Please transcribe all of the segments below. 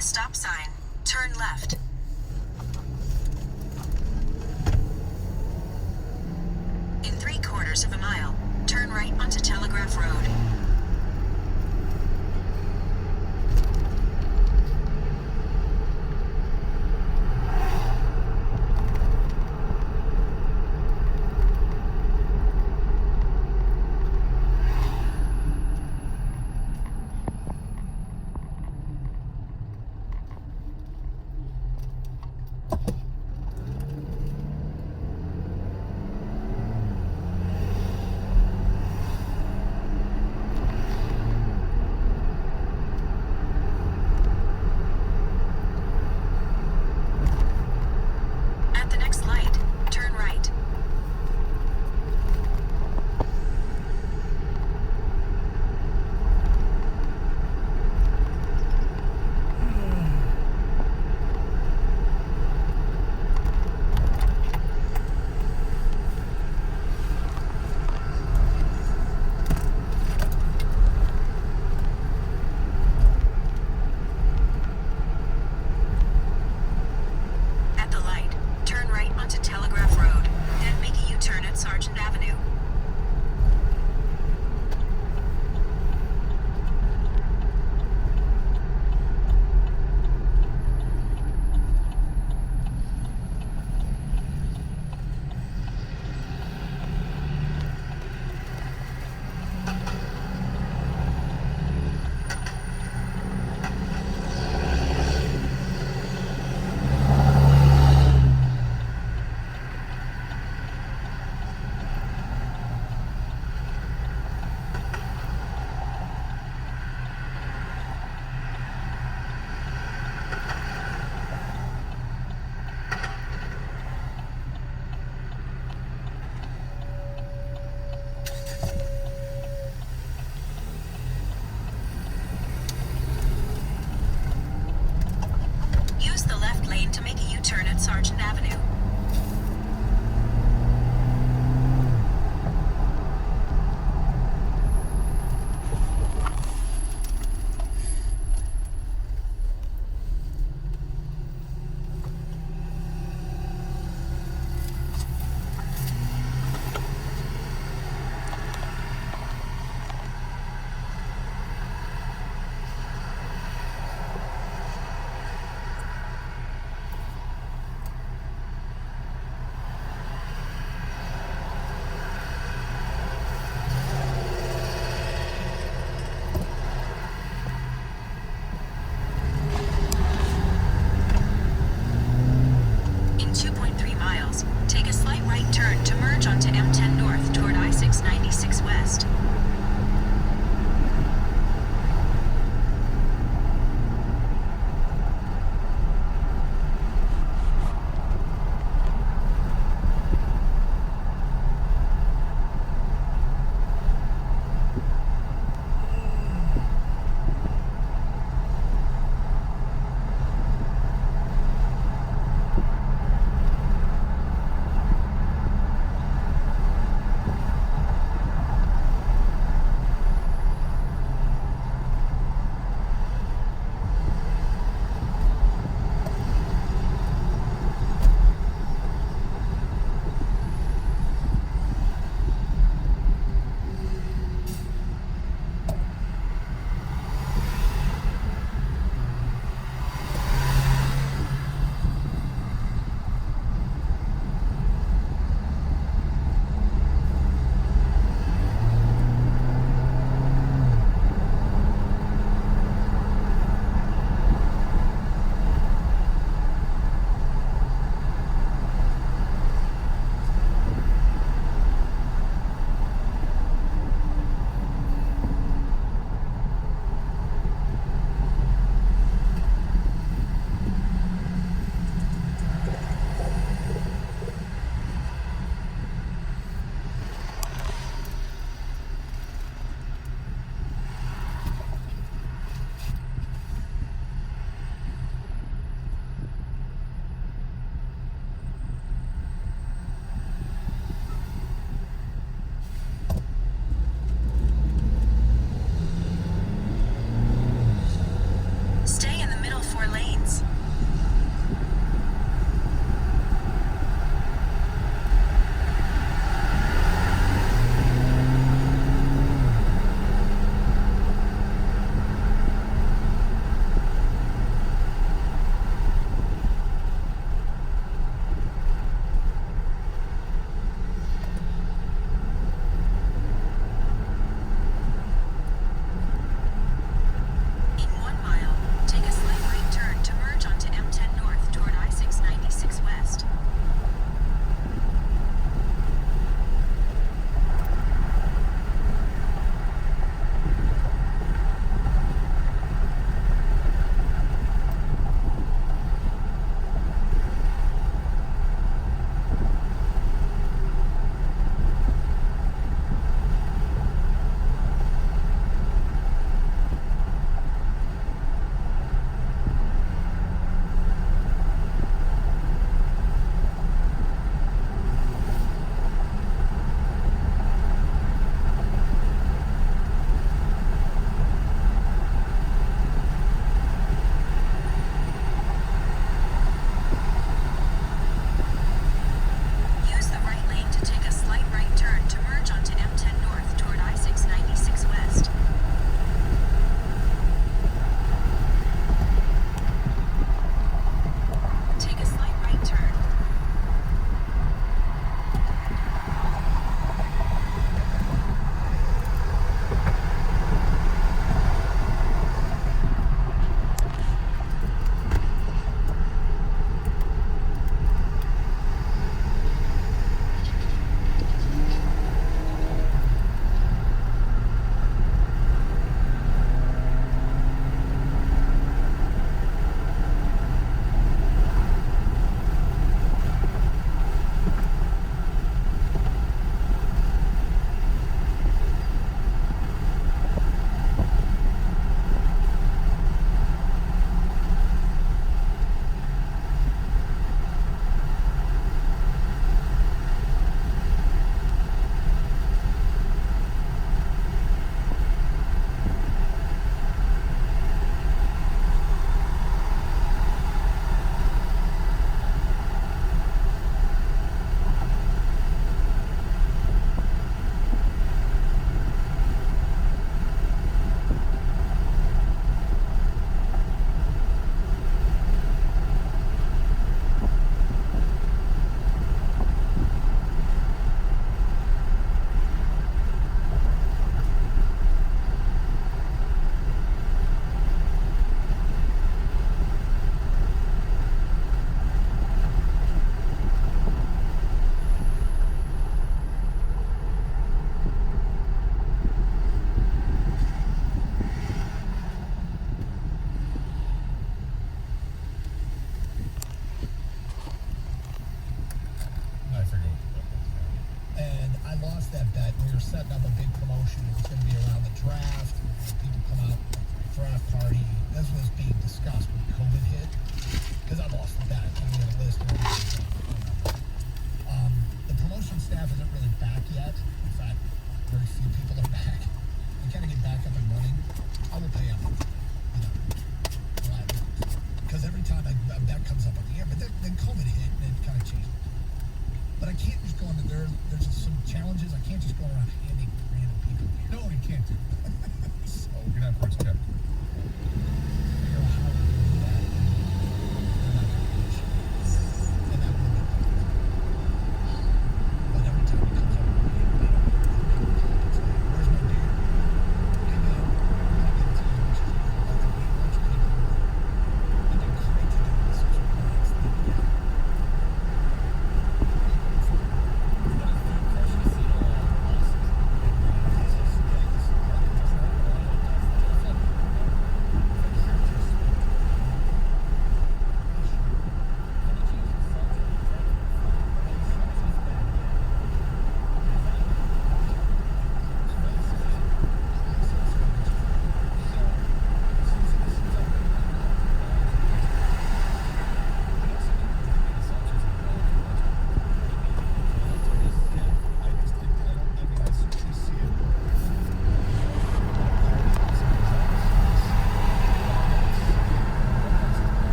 the stop sign. Turn left. In 3/4 of a mile, turn right onto Telegraph Road.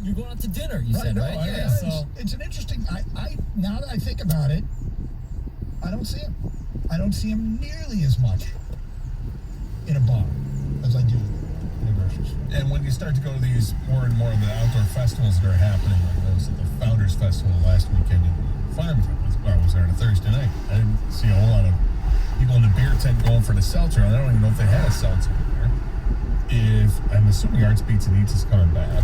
you're going out to dinner. You said, right? Yeah. So it's an interesting. I now that I think about it, I don't see him. I don't see him nearly as much in a bar as I do in a grocery store. And when you start to go to these more and more of the outdoor festivals that are happening, like those at the Founders Festival last weekend in Farmington, I was there on a Thursday night. I didn't see a whole lot of people in the beer tent going for the seltzer. I don't even know if they had a seltzer in there. I'm assuming Arts Beats and Eats is coming back,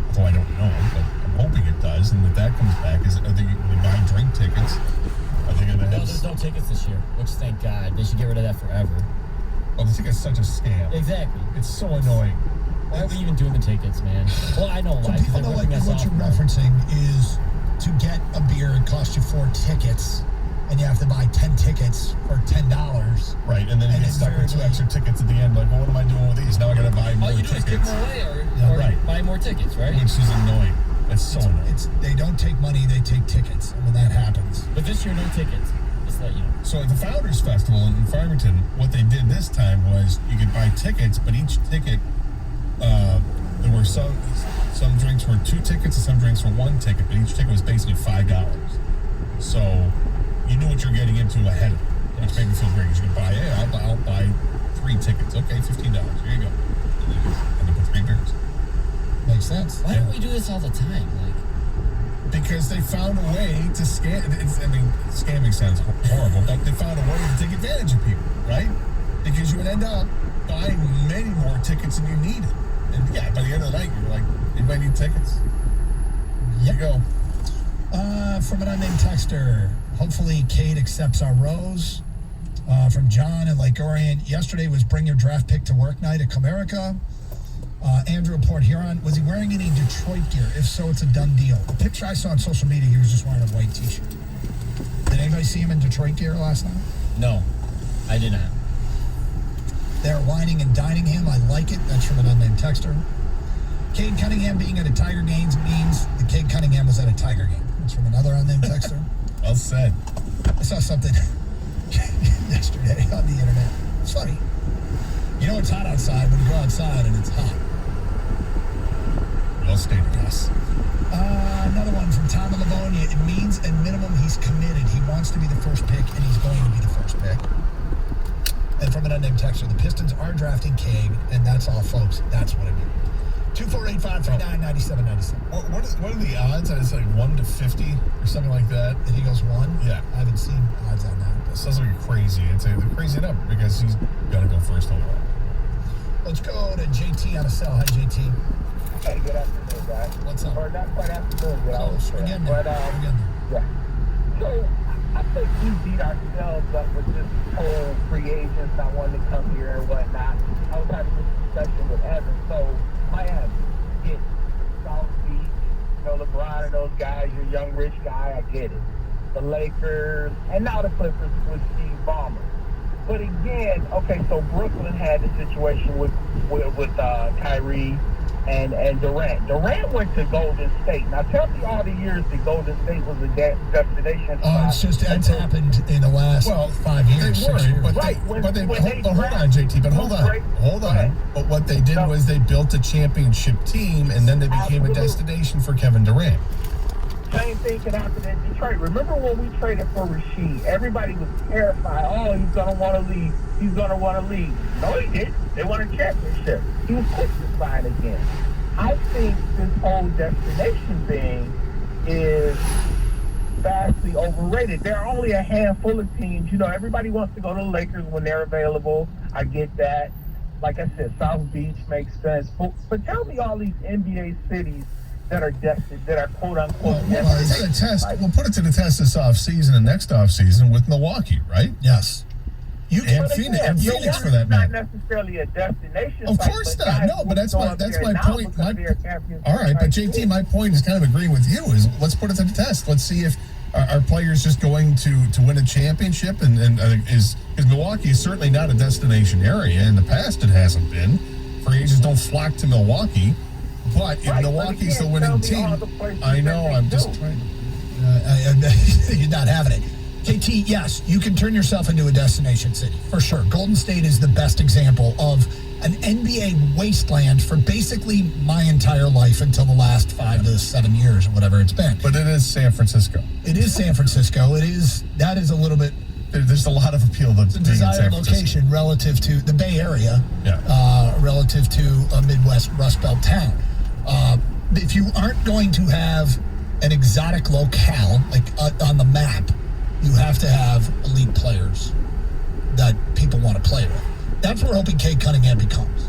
although I don't know, but I'm hoping it does. And if that comes back, are they buy drink tickets? Are they going to have? No, there's no tickets this year, which thank God. They should get rid of that forever. Oh, the ticket's such a scam. Exactly. It's so annoying. Why are we even doing the tickets, man? Well, I know why. So people know, like, what you're referencing is to get a beer, it costs you 4 tickets, and you have to buy 10 tickets for $10. Right, and then you get stuck with 2 extra tickets at the end. Like, well, what am I doing with these? Now I got to buy more all you tickets. do is give them away or buy more tickets, right? Which is annoying. It's so annoying. They don't take money, they take tickets. And when that happens. But this year, no tickets. Just let you know. So at the Founders Festival in Farmington, what they did this time was you could buy tickets, but each ticket, there were some drinks were 2 tickets and some drinks were 1 ticket, but each ticket was basically $5. So you knew what you're getting into ahead of it, which made me feel great. You could buy, I'll buy 3 tickets. Okay, $15. Here you go. And you put 3 beers. Makes sense. Why don't we do this all the time? Because they found a way to scam. Scamming sounds horrible, but they found a way to take advantage of people, right? Because you would end up buying many more tickets than you needed. And yeah, by the end of the night, you're like, anybody need tickets? Here you go. From an unnamed texter, hopefully Cade accepts our rose. From John in Lake Orient, yesterday was bring your draft pick to work night at Comerica. Andrew in Port Huron, was he wearing any Detroit gear? If so, it's a done deal. The picture I saw on social media, he was just wearing a white t-shirt. Did anybody see him in Detroit gear last night? No, I did not. They're whining and dining him. I like it. That's from an unnamed texter. Cade Cunningham being at a Tiger game means the Cade Cunningham was at a Tiger game. That's from another unnamed texter. Well said. I saw something yesterday on the internet. It's funny. You know it's hot outside when you go outside and it's hot. Well stated, yes. Another one from Tom in Livonia. It means at minimum he's committed. He wants to be the first pick, and he's going to be the first pick. And from an unnamed texter, the Pistons are drafting Cade, and that's all, folks. That's what it means. 248-539-9797. What are the odds? It's like 1 to 50 or something like that. And he goes 1? Yeah. I haven't seen odds on that. It sounds like crazy. It's a crazy number because he's got to go first overall. Let's go to JT on a cell. Hi, JT. Hey, good afternoon, guys. What's up? Or not quite afternoon, but Close. We're getting there. yeah. So, I think we beat ourselves up with this whole free agents not wanting to come here and whatnot. I was having this discussion with Evan. So, Miami, get South Beach, LeBron and those guys, you're a young, rich guy, I get it. The Lakers, and now the Clippers with Steve Ballmer. But again, okay, so Brooklyn had the situation with Kyrie and Durant. Durant went to Golden State. Now tell me all the years that Golden State was a destination. It's happened in the last 5 years. They were, but right. hold on, JT. But hold on. But what they did was they built a championship team, and then they became a destination for Kevin Durant. Same thing can happen in Detroit. Remember when we traded for Rasheed? Everybody was terrified. Oh, he's going to want to leave. He's going to want to leave. No, he didn't. They won a championship. He was quick to sign again. I think this whole destination thing is vastly overrated. There are only a handful of teams. Everybody wants to go to the Lakers when they're available. I get that. Like I said, South Beach makes sense. But tell me all these NBA cities that are destined, that are quote unquote destined. We'll put it to the test this offseason and next offseason with Milwaukee, right? Yes. And Phoenix for that matter. Not necessarily a destination. Of course not. No, but that's my point. All right, but JT, my point is kind of agreeing with you. Is let's put it to the test. Let's see if our players just going to win a championship, and is Milwaukee is certainly not a destination area. In the past, it hasn't been. Free agents don't flock to Milwaukee. But if Milwaukee's the winning team, I know, I'm just trying to... You're not having it. JT, yes, you can turn yourself into a destination city, for sure. Golden State is the best example of an NBA wasteland for basically my entire life until the last 5 to 7 years or whatever it's been. But it is San Francisco. It is San Francisco. That is a little bit There's a lot of appeal to being in San desired Francisco. location relative to the Bay Area, relative to a Midwest Rust Belt town. If you aren't going to have an exotic locale like on the map, you have to have elite players that people want to play with. That's where hoping Cade Cunningham becomes.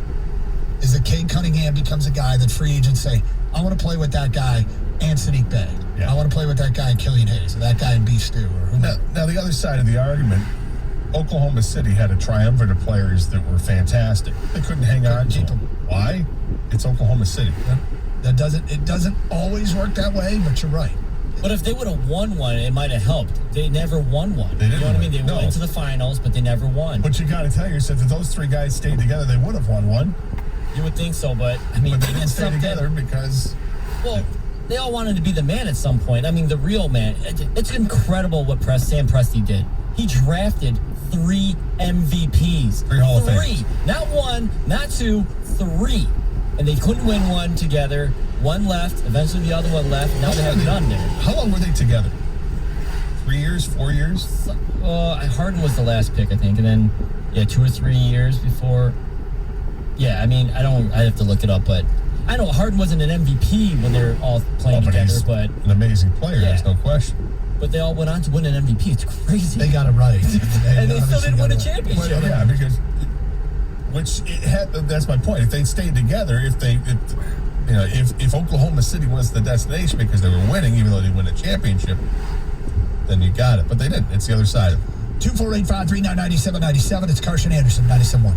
Is that Cade Cunningham becomes a guy that free agents say, I want to play with that guy and Sadiq Bey. Yeah. I want to play with that guy and Killian Hayes, or that guy and B. Stu, or whoever. Now, the other side of the argument, Oklahoma City had a triumvirate of players that were fantastic. They couldn't hang on to them. Why? It's Oklahoma City. It doesn't always work that way, but you're right. But if they would have won one, it might have helped. They never won one. They didn't You know what I mean? They win. No. went to the finals, but they never won. But you got to tell yourself that those three guys stayed together, they would have won one. You would think so, but I mean, But they didn't it's stay something. together because Well, they all wanted to be the man at some point. I mean, the real man. It's incredible what Sam Presti did. He drafted 3 MVPs. 3 Hall of Three. Famers. Not 1, not 2, 3. And they couldn't win one together. One left. Eventually the other one left. Now they have none there. How long were they together? 3 years, 4 years? Harden was the last pick, I think. And then, 2 or 3 years before. Yeah, I mean, I have to look it up, but I know Harden wasn't an MVP when they were all playing But together, he's but an amazing player, Yeah. there's no question. they all went on to win an MVP. It's crazy. They got it right. and they still didn't win a got it right. championship. Yeah, because that's my point. If they stayed together, if Oklahoma City was the destination because they were winning, even though they win a championship, then you got it. But they didn't. It's the other side of it. 248-539-9797. It's Carson Anderson, 97.1.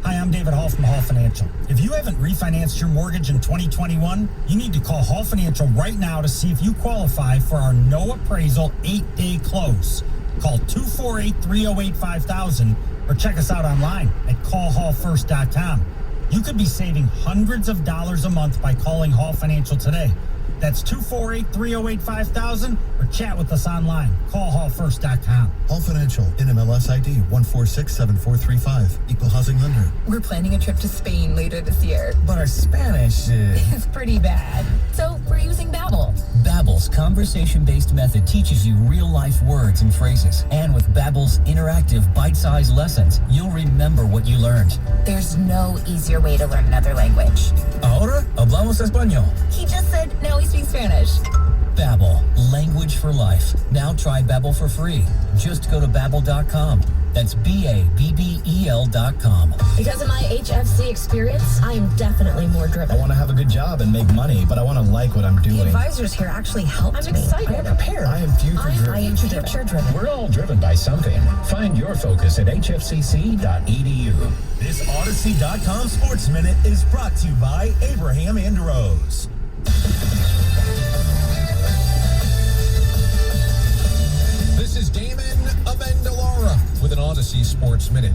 Hi, I'm David Hall from Hall Financial. If you haven't refinanced your mortgage in 2021, you need to call Hall Financial right now to see if you qualify for our no appraisal 8-day close. Call 248-308-5000 or check us out online at callhallfirst.com. You could be saving hundreds of dollars a month by calling Hall Financial today. That's 248-308-5000 or chat with us online. Callhallfirst.com. Hall Financial, NMLS ID 1467435, Equal Housing Lender. We're planning a trip to Spain later this year. But our Spanish It's pretty bad. So we're using Babbel. Babbel's conversation-based method teaches you real-life words and phrases. And with Babbel's interactive, bite-sized lessons, you'll remember what you learned. There's no easier way to learn another language. Ahora hablamos español. He just said now he speaks Spanish. Babbel, language for life. Now try Babbel for free. Just go to Babbel.com. That's Babbel.com. Because of my HFC experience, I am definitely more driven. I want to have a good job and make money, but I want to like what I'm The doing. advisors here actually helped I'm me. excited. I am prepared. I am future-driven. I am future-driven. We're all driven by something. Find your focus at hfcc.edu. This Odyssey.com Sports Minute is brought to you by Abraham and Rose. This is Damon Amendolara with an Odyssey Sports Minute.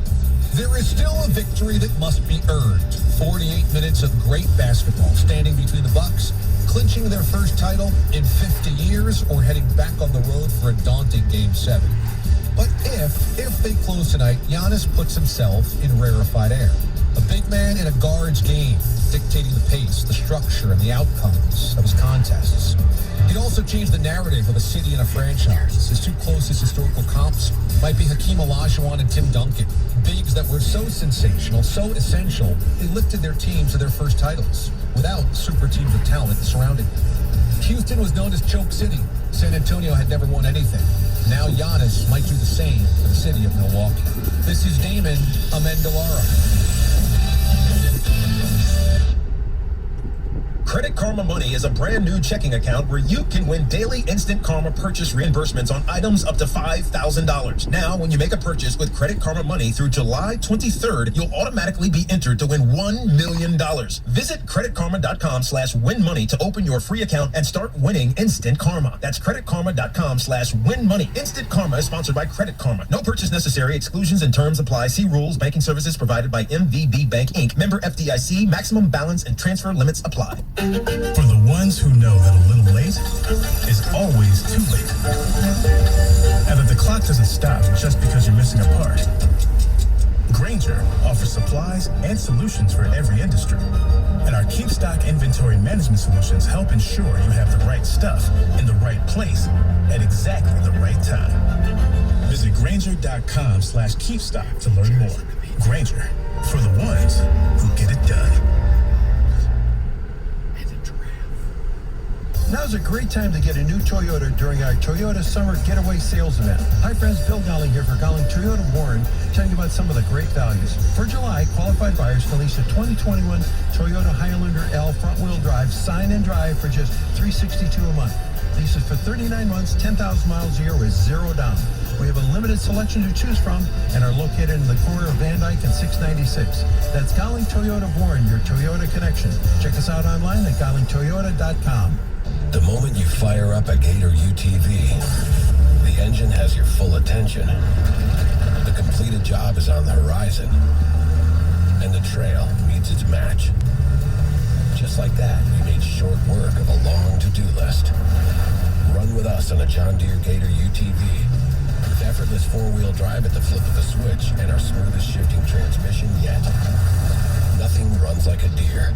There is still a victory that must be earned. 48 minutes of great basketball standing between the Bucks, clinching their first title in 50 years, or heading back on the road for a daunting Game 7. But if they close tonight, Giannis puts himself in rarefied air. A big man in a guard's game, dictating the pace, the structure, and the outcomes of his contests. He'd also change the narrative of a city and a franchise. His two closest historical comps might be Hakeem Olajuwon and Tim Duncan. Bigs that were so sensational, so essential, they lifted their teams to their first titles without super teams of talent surrounding them. Houston was known as Choke City. San Antonio had never won anything. Now Giannis might do the same for the city of Milwaukee. This is Damon Amendolara. Credit Karma Money is a brand new checking account where you can win daily instant Karma purchase reimbursements on items up to $5,000. Now, when you make a purchase with Credit Karma Money through July 23rd, you'll automatically be entered to win $1 million. Visit creditkarma.com/winmoney to open your free account and start winning instant Karma. That's creditkarma.com/winmoney. Instant Karma is sponsored by Credit Karma. No purchase necessary. Exclusions and terms apply. See rules. Banking services provided by MVB Bank Inc. Member FDIC. Maximum balance and transfer limits apply. For the ones who know that a little late is always too late. And that the clock doesn't stop just because you're missing a part. Grainger offers supplies and solutions for every industry. And our Keep Stock inventory management solutions help ensure you have the right stuff in the right place at exactly the right time. Visit Grainger.com/keepstock to learn more. Grainger, for the ones who get it done. Now's a great time to get a new Toyota during our Toyota Summer Getaway Sales Event. Hi friends, Bill Dowling here for Dowling Toyota Warren, telling you about some of the great values. For July, qualified buyers can lease a 2021 Toyota Highlander L front-wheel drive, sign and drive for just $362 a month. Leases for 39 months, 10,000 miles a year with $0 down. We have a limited selection to choose from and are located in the corner of Van Dyke and 696. That's Dowling Toyota Warren, your Toyota connection. Check us out online at GollingToyota.com. The moment you fire up a Gator UTV, the engine has your full attention. The completed job is on the horizon, and the trail meets its match. Just like that, we made short work of a long to-do list. Run with us on a John Deere Gator UTV. With effortless four-wheel drive at the flip of the switch and our smoothest shifting transmission yet. Nothing runs like a Deere.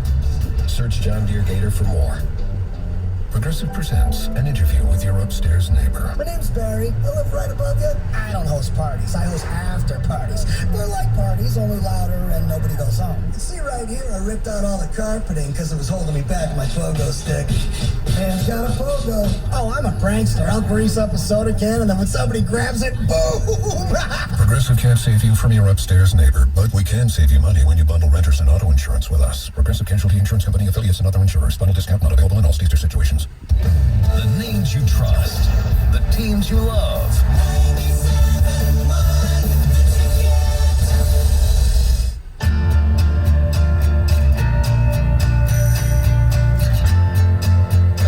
Search John Deere Gator for more. Progressive presents an interview with your upstairs neighbor. My name's Barry. I live right above you. I don't host parties. I host after parties. They're like parties, only louder and nobody goes home. You see right here, I ripped out all the carpeting because it was holding me back with my pogo stick. Man's got a pogo. Oh, I'm a prankster. I'll grease up a soda can and then when somebody grabs it, boom! Progressive can't save you from your upstairs neighbor, but we can save you money when you bundle renters and auto insurance with us. Progressive Casualty Insurance Company, affiliates, and other insurers. Bundle discount not available in all states or situations. The names you trust, the teams you love.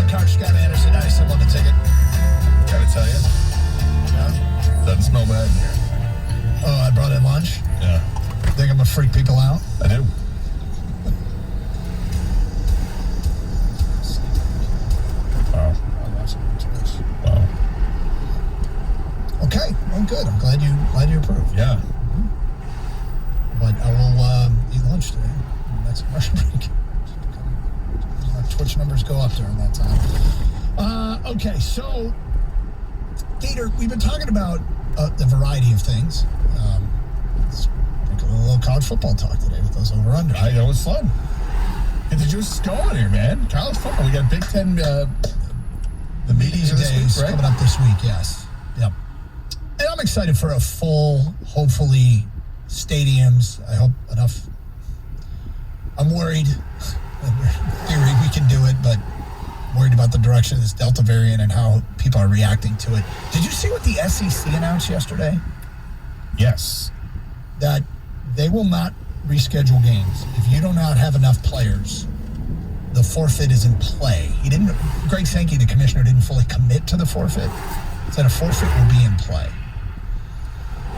Coach Scott Anderson, nice. I love the ticket. Gotta tell you, yeah, doesn't smell bad in here. Oh, I brought in lunch? Yeah. Think I'm gonna freak people out? I do. Wow. Wow. Okay, well, good. I'm glad you approve. Yeah. But I will eat lunch today. Next commercial break. Our Twitch numbers go up during that time. Okay, so Gator, we've been talking about the variety of things. Let's think of a little college football talk today with those over-under. I know it's fun. Get the juices going here, man. College football. We got Big Ten. The media days coming up this week. Yes. Yep. And I'm excited for a full, hopefully, stadiums. I hope enough. I'm worried. In theory, we can do it, but worried about the direction of this Delta variant and how people are reacting to it. Did you see what the SEC announced yesterday? Yes. That they will not reschedule games if you do not have enough players. The forfeit is in play. Greg Sankey, the commissioner, didn't fully commit to the forfeit. Said a forfeit will be in play.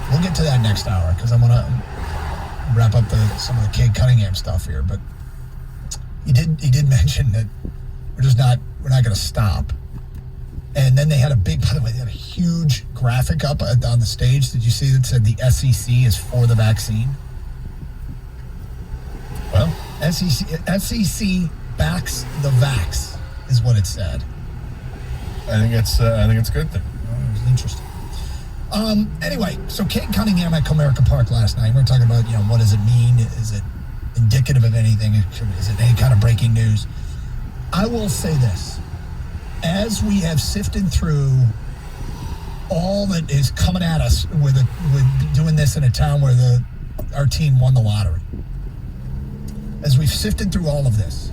We'll get to that next hour because I'm going to wrap up some of the Cade Cunningham stuff here. But he did mention that we're not going to stop. And then they had by the way, they had a huge graphic up on the stage. Did you see that said the SEC is for the vaccine? Well, SEC backs the vax is what it said. I think it's a good thing. Oh, it was interesting. Anyway, so Cade Cunningham at Comerica Park last night. We're talking about, what does it mean? Is it indicative of anything? Is it any kind of breaking news? I will say this. As we have sifted through all that is coming at us with doing this in a town where our team won the lottery. As we've sifted through all of this,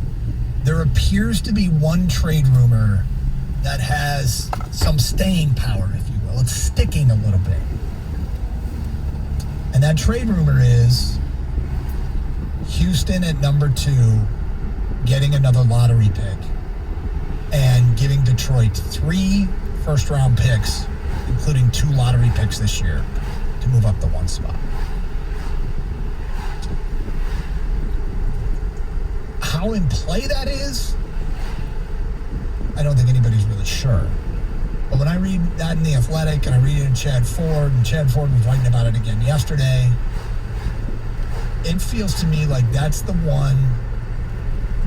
there appears to be one trade rumor that has some staying power, if you will. It's sticking a little bit. And that trade rumor is Houston at number 2 getting another lottery pick and giving Detroit 3 first-round picks, including 2 lottery picks this year, to move up the 1 spot. How in play that is, I don't think anybody's really sure. But when I read that in The Athletic and I read it in Chad Ford, and Chad Ford was writing about it again yesterday, it feels to me like that's the one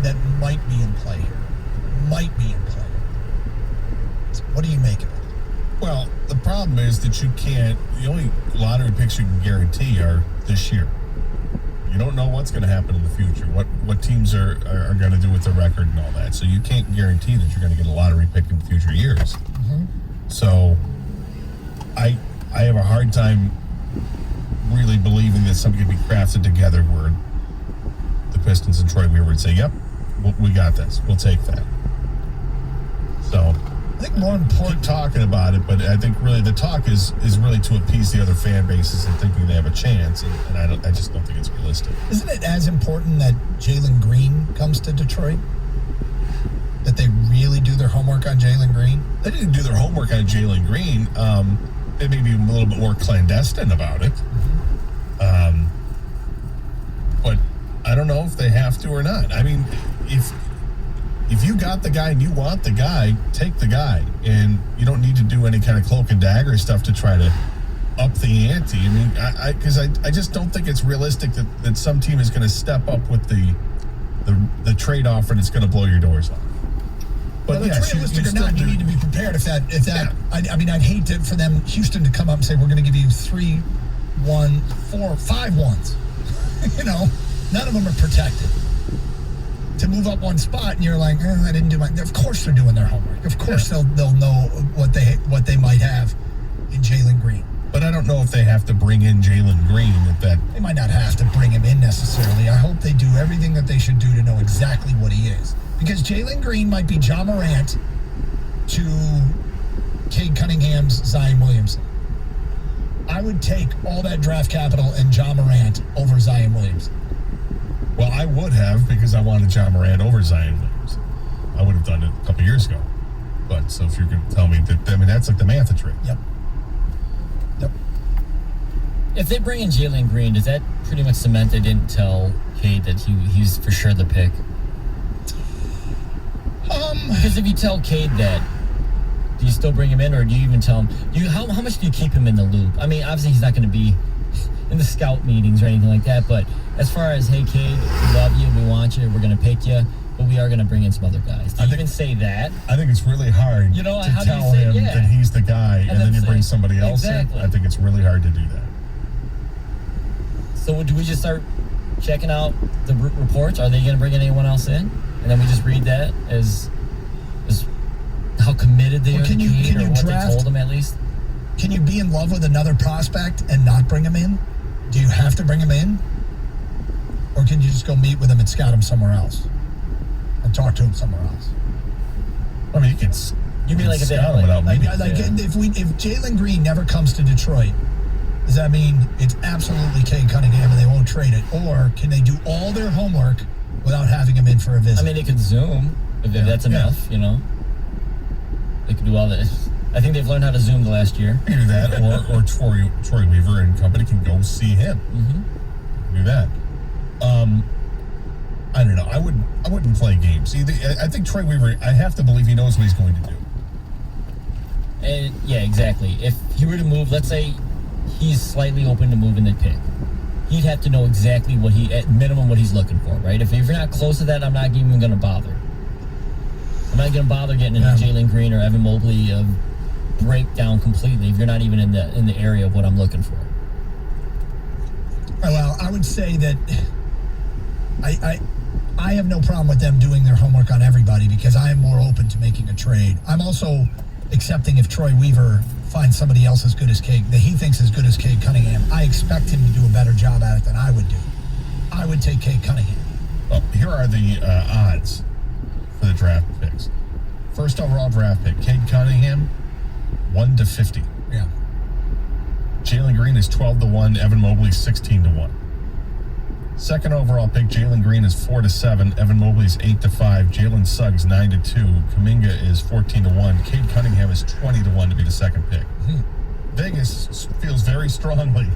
that might be in play here. Might be in play. So what do you make of it? Well, the problem is that you can't, the only lottery picks you can guarantee are this year. You don't know what's going to happen in the future, what teams are going to do with the record and all that. So you can't guarantee that you're going to get a lottery pick in future years. Mm-hmm. So I have a hard time really believing that something could be crafted together where the Pistons and Troy Weaver would say, yep, we got this. We'll take that. So I think more important, keep talking about it, but I think really the talk is really to appease the other fan bases and thinking they have a chance, and I just don't think it's realistic. Isn't it as important that Jalen Green comes to Detroit? That they really do their homework on Jalen Green? They didn't do their homework on Jalen Green. They may be a little bit more clandestine about it. But I don't know if they have to or not. I mean, if you got the guy and you want the guy, take the guy. And you don't need to do any kind of cloak and dagger stuff to try to up the ante. I mean, because I just don't think it's realistic that some team is going to step up with the trade offer that's going to blow your doors off. But whether yes, it's realistic or not, you need to be prepared if that. Yeah. I mean, I'd hate for them, Houston, to come up and say, we're going to give you 3, 1, 4, 5 ones. You know, none of them are protected. To move up one spot, and you're like, I didn't do my. Of course, they're doing their homework. Of course, they'll know what they might have in Jalen Green. But I don't know if they have to bring in Jalen Green. They might not have to bring him in necessarily. I hope they do everything that they should do to know exactly what he is. Because Jalen Green might be John Morant to Cade Cunningham's Zion Williamson. I would take all that draft capital and John Morant over Zion Williamson. Well, I would have, because I wanted John Morant over Zion Williamson. I would have done it a couple years ago. But so if you're going to tell me that, I mean, that's like the Mantha trade. Yep. If they bring in Jalen Green, does that pretty much cement they didn't tell Cade that he's for sure the pick? Because if you tell Cade that, do you still bring him in, or do you even tell him? How much do you keep him in the loop? I mean, obviously he's not going to be in the scout meetings or anything like that, but as far as, hey, Cade, we love you, we want you, we're going to pick you, but we are going to bring in some other guys. Do you even say that? I think it's really hard to tell him that he's the guy and then you bring somebody else in. I think it's really hard to do that. So do we just start checking out the reports? Are they going to bring anyone else in? And then we just read that as how committed they are to Cade, or what they told them at least? Can you be in love with another prospect and not bring him in? Do you have to bring him in? Or can you just go meet with him and scout him somewhere else? And talk to him somewhere else? I mean, you mean like if scout him without meeting? If Jalen Green never comes to Detroit, does that mean it's absolutely Cade Cunningham and they won't trade it? Or can they do all their homework without having him in for a visit? I mean, they could Zoom if that's enough, you know. They could do all that. I think they've learned how to Zoom the last year. Either that, or Troy Weaver and company can go see him. Mm-hmm. Do that. I don't know. I wouldn't play games. I think Troy Weaver, I have to believe he knows what he's going to do. And yeah, exactly. If he were to move, let's say he's slightly open to moving the pick, he'd have to know exactly at minimum what he's looking for, right? If you're not close to that, I'm not even going to bother. I'm not going to bother getting into Jalen Green or Evan Mobley breakdown completely if you're not even in the area of what I'm looking for. Well, I would say that I have no problem with them doing their homework on everybody because I am more open to making a trade. I'm also accepting if Troy Weaver finds somebody else as good as Cade, that he thinks as good as Cade Cunningham. I expect him to do a better job at it than I would do. I would take Cade Cunningham. Well, here are the odds for the draft picks. First overall draft pick, Cade Cunningham, 1-50. Yeah. Jalen Green is 12-1. Evan Mobley 16-1. Second overall pick, Jalen Green is 4-7. Evan Mobley is 8-5. Jalen Suggs 9-2. Kuminga is 14-1. Cade Cunningham is 20-1 to be the second pick. Vegas feels very strongly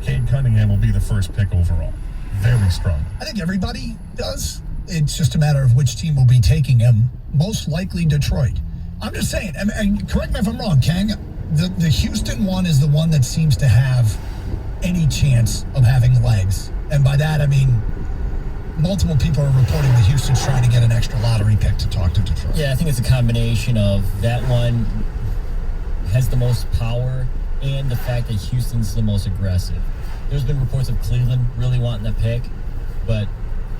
Cade Cunningham will be the first pick overall. Very strong. I think everybody does. It's just a matter of which team will be taking him. Most likely Detroit. I'm just saying, and correct me if I'm wrong, Kang, the Houston one is the one that seems to have any chance of having legs. And by that, I mean, multiple people are reporting that Houston's trying to get an extra lottery pick to talk to Detroit. Yeah, I think it's a combination of that one has the most power and the fact that Houston's the most aggressive. There's been reports of Cleveland really wanting the pick, but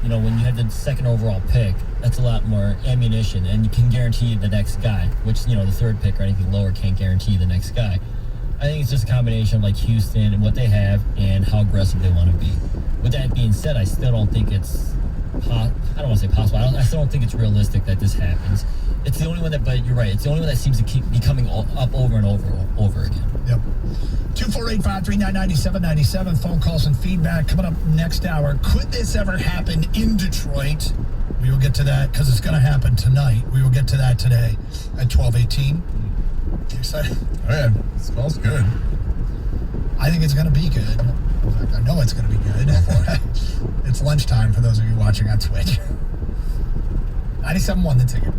you know, when you have the second overall pick, that's a lot more ammunition, and you can guarantee the next guy, which, you know, the third pick or anything lower can't guarantee the next guy. I think it's just a combination of like Houston and what they have and how aggressive they want to be. With that being said, I still don't think it's I don't want to say possible. I still don't think it's realistic that this happens. It's the only one that, but you're right, it's the only one that seems to keep becoming up over and over again. Yep. 248-539-9797. Phone calls and feedback coming up next hour. Could this ever happen in Detroit? We will get to that because it's going to happen tonight. We will get to that today at 12:18. You excited? Oh, yeah. It smells good. I think it's going to be good. In fact, I know it's going to be good. It's lunchtime for those of you watching on Twitch. 97.1 The Ticket.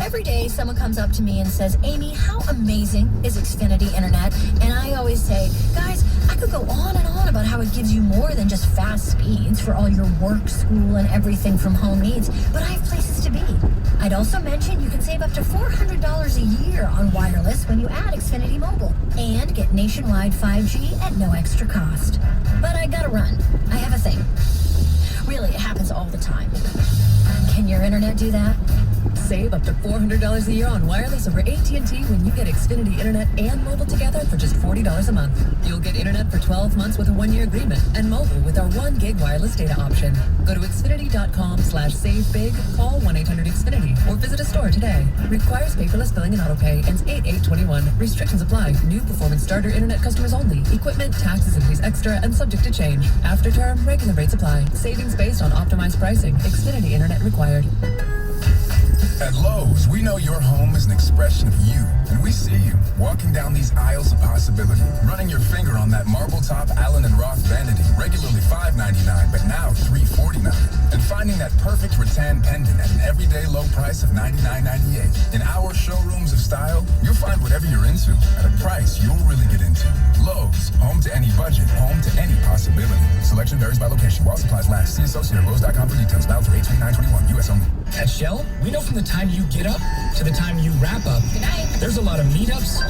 Every day, someone comes up to me and says, Amy, how amazing is Xfinity Internet? And I always say, guys, I could go on and on about how it gives you more than just fast speeds for all your work, school, and everything from home needs, but I have places to be. I'd also mention you can save up to $400 a year on wireless when you add Xfinity Mobile and get nationwide 5G at no extra cost. But I gotta run. I have a thing. Really, it happens all the time. Can your internet do that? Save up to $400 a year on wireless over AT&T when you get Xfinity Internet and mobile together for just $40 a month. You'll get internet for 12 months with a 1-year agreement and mobile with our 1 gig wireless data option. Go to Xfinity.com/savebig, call 1-800-XFINITY, or visit a store today. Requires paperless billing and autopay. Ends 8/8/21. Restrictions apply. New performance starter internet customers only. Equipment, taxes, and fees extra and subject to change. After term, regular rates apply. Savings based on optimized pricing. Xfinity Internet required. At Lowe's, we know your home is an expression of you, and we see you walking down these aisles of possibility, running your finger on that marble top Allen & Roth vanity, regularly $5.99, but now $3.49, and finding that perfect rattan pendant at an everyday low price of $99.98. In our showrooms of style, you'll find whatever you're into at a price you'll really get into. Lowe's, home to any budget, home to any possibility. Selection varies by location while supplies last. See associate at Lowe's.com for details. Valid through 8/29/21, U.S. only. At Shell, we know from the time you get up to the time you wrap up, there's a lot of meetups,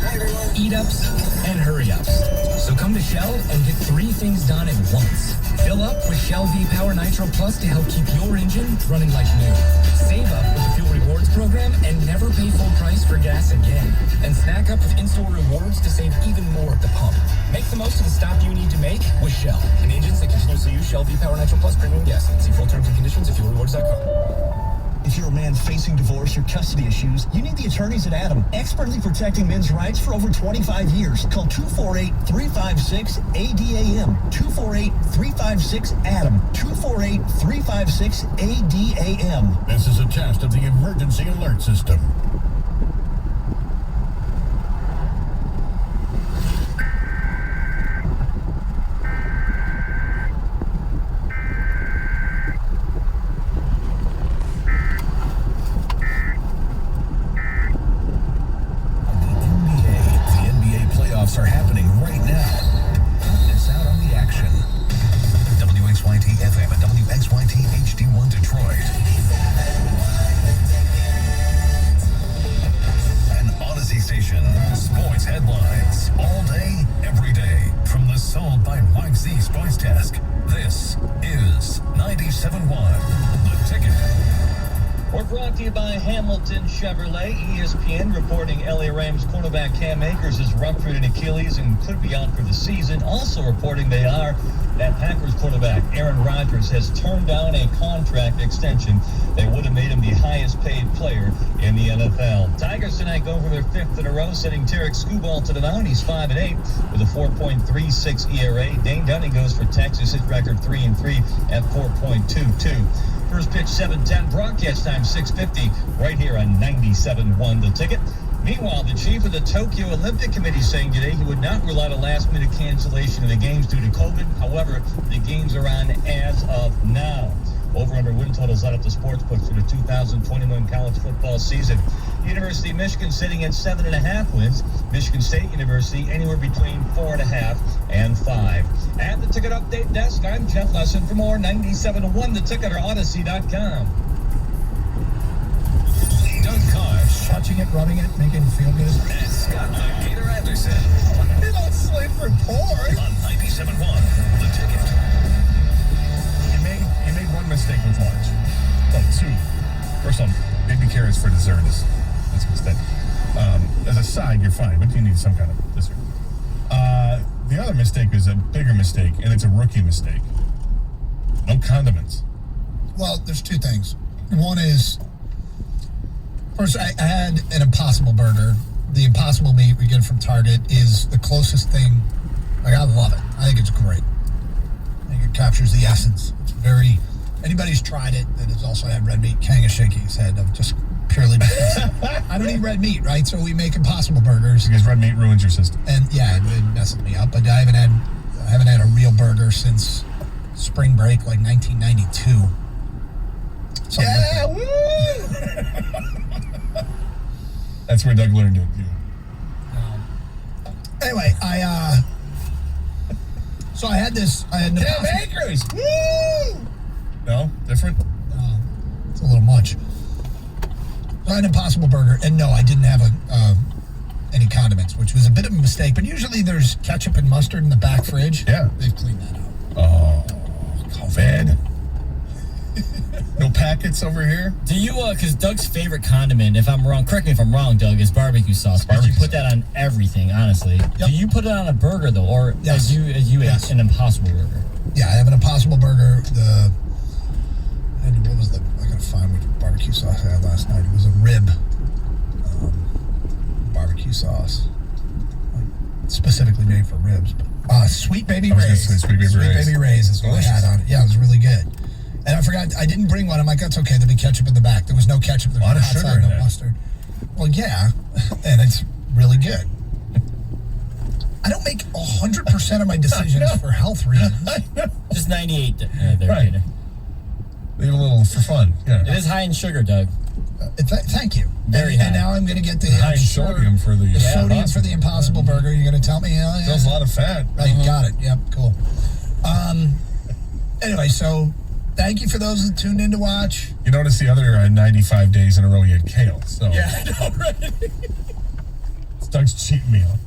eat-ups, and hurry-ups. So come to Shell and get 3 things done at once. Fill up with Shell V-Power Nitro Plus to help keep your engine running like new. Save up with the Fuel Rewards program and never pay full price for gas again. And snack up with in-store rewards to save even more at the pump. Make the most of the stop you need to make with Shell. And agents that continuously use Shell V-Power Nitro Plus premium gasoline. See full terms and conditions at fuelrewards.com. If you're a man facing divorce or custody issues, you need the attorneys at Adam, expertly protecting men's rights for over 25 years. Call 248-356-ADAM. 248-356-ADAM. 248-356-ADAM. This is a test of the emergency alert system. Are happening right now. It's out on the action. WXYT FM and WXYT HD1 Detroit. An Odyssey station. Sports headlines. All day, every day. From the Sold by Mike Z Sports Desk. This is 97.1 The Ticket. We're brought to you by Hamilton Chevrolet. ESPN reporting LA Rams cornerback Cam Akers has ruptured an Achilles and could be out for the season. Also reporting that Packers quarterback Aaron Rodgers has turned down a contract extension that would have made him the highest paid player in the NFL. Tigers tonight go for their 5th in a row, sending Tarek Skubal to the mound. He's 5-8 with a 4.36 ERA. Dane Dunning goes for Texas, his record 3-3 at 4.22. First pitch 7:10, broadcast time 6:50, right here on 97.1 The Ticket. Meanwhile, the chief of the Tokyo Olympic Committee saying today he would not rule out a last-minute cancellation of the games due to COVID. However, the games are on as of now. Over-under win totals out at the sportsbook for the 2021 college football season. University of Michigan sitting at 7.5 wins. Michigan State University anywhere between 4.5 and 5. At the Ticket Update Desk, I'm Jeff Lesson. For more, 97.1 The Ticket or Odyssey.com. Doug Kosh. Touching it, rubbing it, making it feel good. And Scott the Gator Anderson. You don't sleep for porn. On 97.1 The Ticket. You made one mistake with lunch. Well, two. First of all, baby carrots for dessert that's a mistake. As a side, you're fine, but you need some kind of dessert. The other mistake is a bigger mistake, and it's a rookie mistake. No condiments. Well, there's two things. One is, first, I had an Impossible Burger. The Impossible meat we get from Target is the closest thing. Like, I love it. I think it's great. I think it captures the essence. It's very, anybody's tried it that has also had red meat, kind of shaking his head of just purely because I don't eat red meat, right? So we make Impossible Burgers. Because red meat ruins your system. And yeah, it messes me up. But I haven't had a real burger since spring break, like 1992. Yeah, woo! That's where Doug learned it. Anyway, so I had an Tim Akers! Woo! No? Different? It's a little much. So I had an Impossible Burger, and no, I didn't have any condiments, which was a bit of a mistake, but usually there's ketchup and mustard in the back fridge. Yeah. They've cleaned that out. Oh, COVID. No packets over here? Do you, because Doug's favorite condiment, if I'm wrong, correct me if I'm wrong, Doug, is barbecue sauce. But you put that on everything, honestly. Yep. Do you put it on a burger, though, or yes. as you ate an Impossible Burger? Yeah, I have an Impossible Burger. What was I gotta find which barbecue sauce I had last night. It was a rib barbecue sauce. Like, specifically made for ribs. Sweet Baby Ray's. Sweet Baby Ray's is what I had on it. Yeah, it was really good. And I forgot, I didn't bring one. I'm like, that's okay. There'll be ketchup in the back. There was no ketchup. There was a lot of hot sugar side, in no there. mustard. Well, yeah, and it's really good. I don't make 100% of my decisions for health reasons. Just 98 there, Right. Gator. Leave a little for fun. Yeah. It is high in sugar, Doug. Thank you. Very and high. now I'm going to get the High sodium for the sodium for the Impossible Burger. You're going to tell me? There's a lot of fat. Right, got it. Yep, cool. Anyway, so thank you for those that tuned in to watch. You notice the other 95 days in a row you had kale. So Yeah, I know, right? It's Doug's cheat meal.